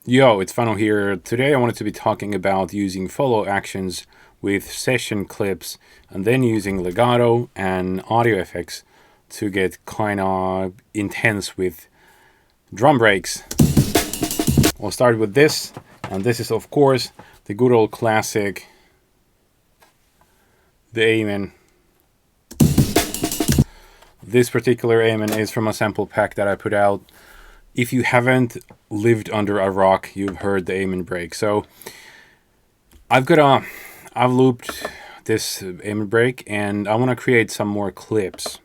Yo, it's Fanu here. Today I wanted to be talking about using follow actions with session clips and then using Legato and audio effects to get kind of intense with drum breaks. We'll start with this, and this is of course the good old classic, the Amen. This particular Amen is from a sample pack that I put out. If you haven't lived under a rock, you've heard the Amen break. So I've looped this Amen break, and I want to create some more clips,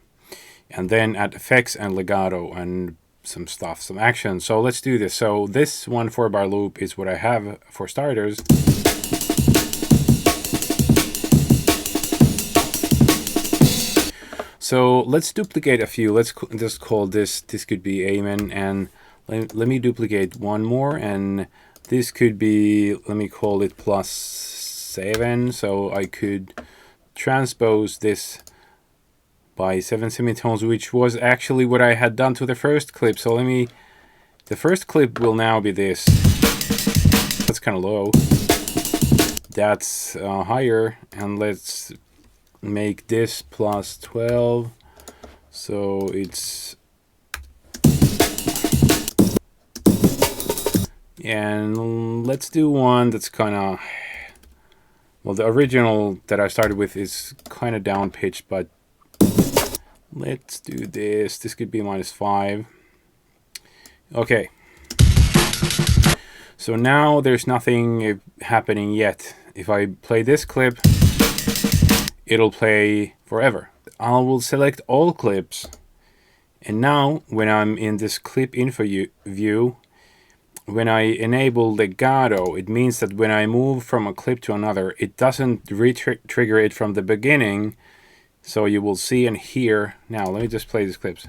and then add effects and legato and some stuff, some action. So let's do this. So this 1/4-bar loop is what I have for starters. So let's duplicate a few. Let's just call this could be Amen, and let me duplicate one more, and this could be, let me call it +7. So I could transpose this by 7 semitones, which was actually what I had done to the first clip. So the first clip will now be this. That's kind of low. That's higher, and let's make this +12. So it's, and let's do one that's kind of, well, the original that I started with is kind of down pitched, but let's do this. This could be -5. Okay. So now there's nothing happening yet. If I play this clip, it'll play forever. I will select all clips. And now when I'm in this clip info view, when I enable legato, it means that when I move from a clip to another, it doesn't trigger it from the beginning. So you will see and hear. Now let me just play these clips.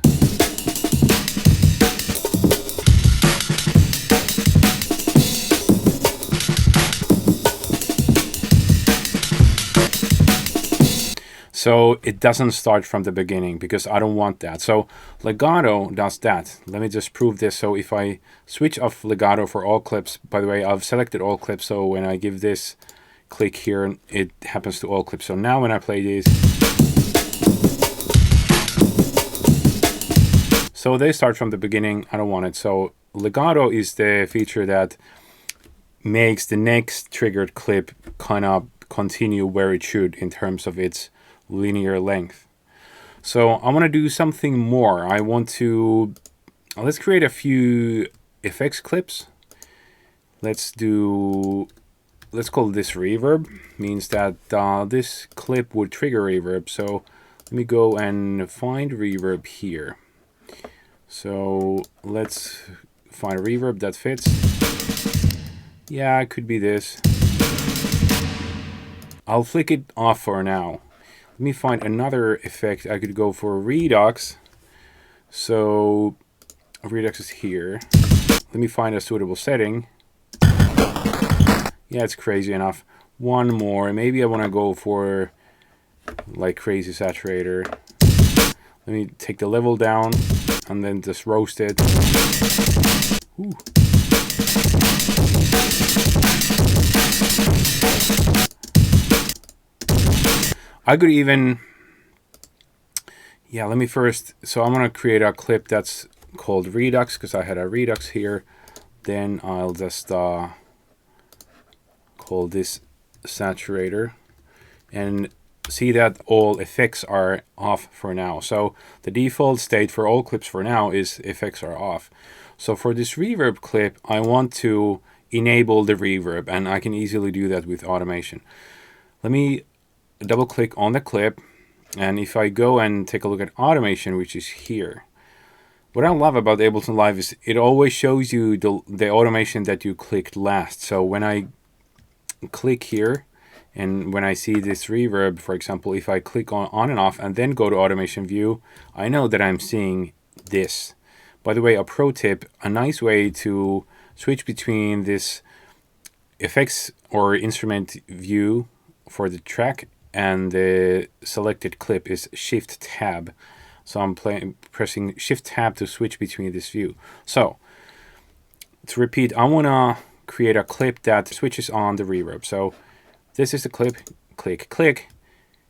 So it doesn't start from the beginning because I don't want that. So legato does that. Let me just prove this. So if I switch off legato for all clips, by the way, I've selected all clips. So when I give this click here, it happens to all clips. So now when I play these, so they start from the beginning. I don't want it. So legato is the feature that makes the next triggered clip kind of continue where it should in terms of its linear length. So I want to do something more. I want to, let's create a few effects clips. Let's call this reverb. Means that this clip would trigger reverb. So let me go and find reverb here. So let's find a reverb that fits. Yeah, it could be this. I'll flick it off for now. Let me find another effect. I could go for Redux. So Redux is here. Let me find a suitable setting. Yeah, it's crazy enough. One more. Maybe I want to go for like crazy saturator. Let me take the level down and then just roast it. Ooh. I could even, yeah, let me first, so I'm going to create a clip that's called Redux because I had a Redux here. Then I'll just call this saturator and see that all effects are off for now. So the default state for all clips for now is effects are off. So for this reverb clip, I want to enable the reverb, and I can easily do that with automation. Let me double click on the clip, and if I go and take a look at automation, which is here, what I love about Ableton Live is it always shows you the automation that you clicked last. So when I click here and when I see this reverb, for example, if I click on and off and then go to automation view, I know that I'm seeing this. By the way, a pro tip, a nice way to switch between this effects or instrument view for the track and the selected clip is Shift Tab. So I'm pressing Shift Tab to switch between this view. So to repeat, I want to create a clip that switches on the reverb. So this is the clip, click,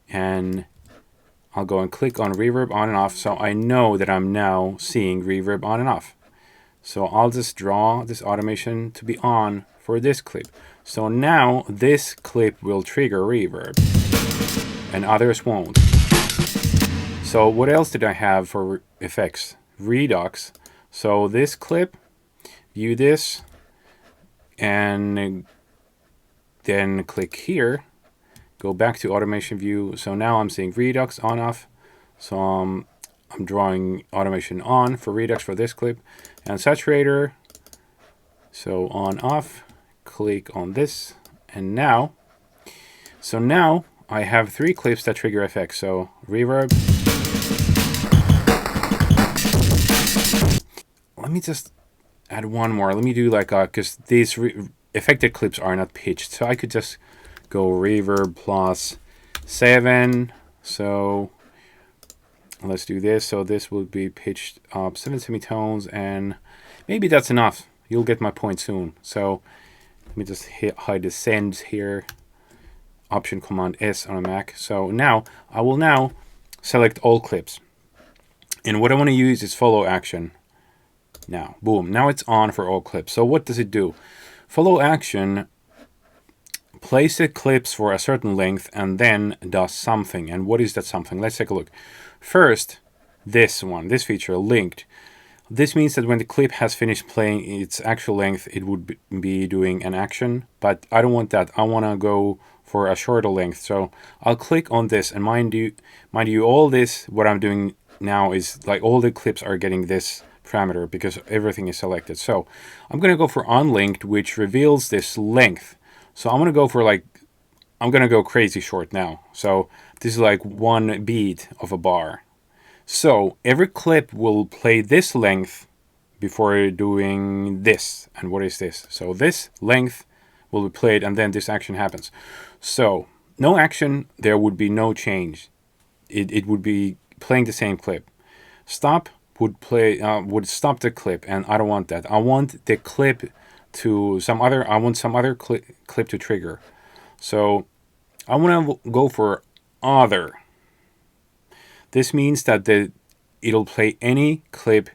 and I'll go and click on reverb on and off, so I know that I'm now seeing reverb on and off. So I'll just draw this automation to be on for this clip. So now this clip will trigger reverb and others won't. So what else did I have for effects? Redux. So this clip, view this, and then click here, go back to automation view. So now I'm seeing Redux on off. So I'm drawing automation on for Redux for this clip, and saturator. So on off, click on this, and now I have 3 clips that trigger FX. So reverb. Let me just add one more. Let me do like because these affected clips are not pitched, so I could just go reverb plus 7. So let's do this. So this will be pitched up 7 semitones, and maybe that's enough. You'll get my point soon. So let me just hide the send here. Option Command S on a Mac. So now I will now select all clips, and what I want to use is follow action. Now, boom, now it's on for all clips. So what does it do? Follow action plays the clips for a certain length and then does something. And what is that something? Let's take a look. First, this feature, linked. This means that when the clip has finished playing its actual length, it would be doing an action, but I don't want that. I want to go for a shorter length. So I'll click on this, and mind you, all this, what I'm doing now is like all the clips are getting this parameter because everything is selected. So I'm going to go for unlinked, which reveals this length. So I'm going to go for I'm going to go crazy short now. So this is like 1 beat of a bar. So every clip will play this length before doing this. And what is this? So this length will be played and then this action happens. So no action, there would be no change. It would be playing the same clip. Stop would stop the clip, and I don't want that. I want the clip to some other clip to trigger. So I want to go for other. This means that it'll play any clip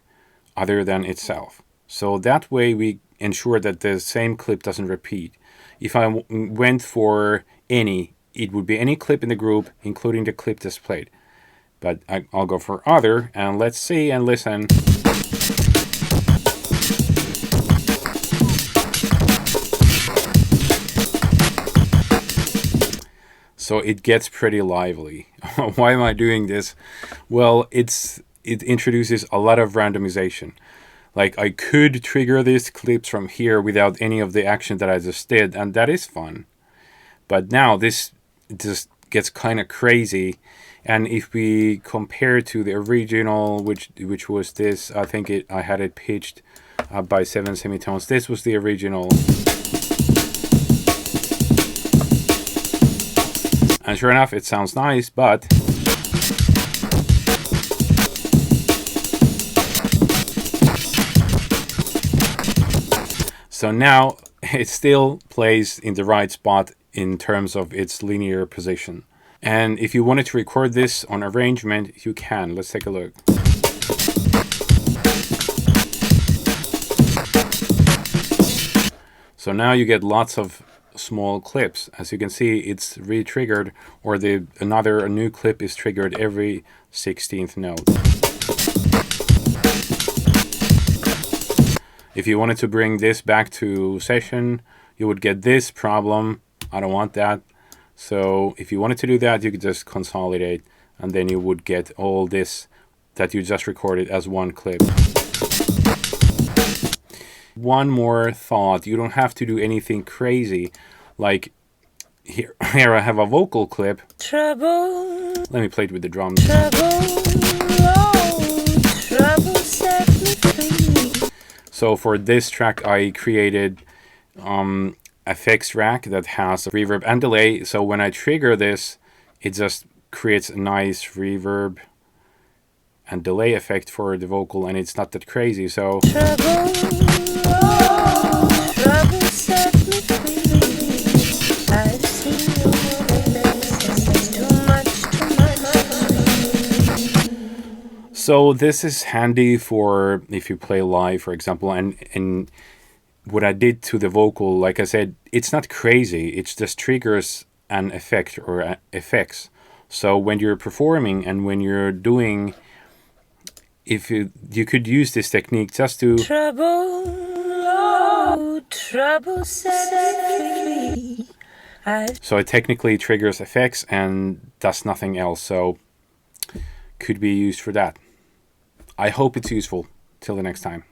other than itself. So that way we ensure that the same clip doesn't repeat. If I went for any, it would be any clip in the group, including the clip displayed. But I'll go for other, and let's see and listen. So it gets pretty lively. Why am I doing this? Well, it introduces a lot of randomization. Like I could trigger these clips from here without any of the action that I just did, and that is fun. But now this just gets kind of crazy. And if we compare to the original, which was this, I think I had it pitched by 7 semitones. This was the original. And sure enough, it sounds nice, but so now it still plays in the right spot in terms of its linear position. And if you wanted to record this on arrangement, you can. Let's take a look. So now you get lots of small clips. As you can see, it's re-triggered, or a new clip is triggered every 16th note. If you wanted to bring this back to session, you would get this problem. I don't want that. So if you wanted to do that, you could just consolidate, and then you would get all this that you just recorded as one clip. One more thought, you don't have to do anything crazy. Like here I have a vocal clip. Trouble. Let me play it with the drums. Trouble, trouble set me free. So for this track, I created FX rack that has reverb and delay. So when I trigger this, it just creates a nice reverb and delay effect for the vocal, and it's not that crazy. So Trouble set me free. I've seen your faces too much. So this is handy for if you play live, for example, and what I did to the vocal, like I said, it's not crazy. It just triggers an effect or effects. So when you're performing and when you're doing, if you could use this technique just to Trouble set me free. so it technically triggers effects and does nothing else. So could be used for that. I hope it's useful. Till the next time.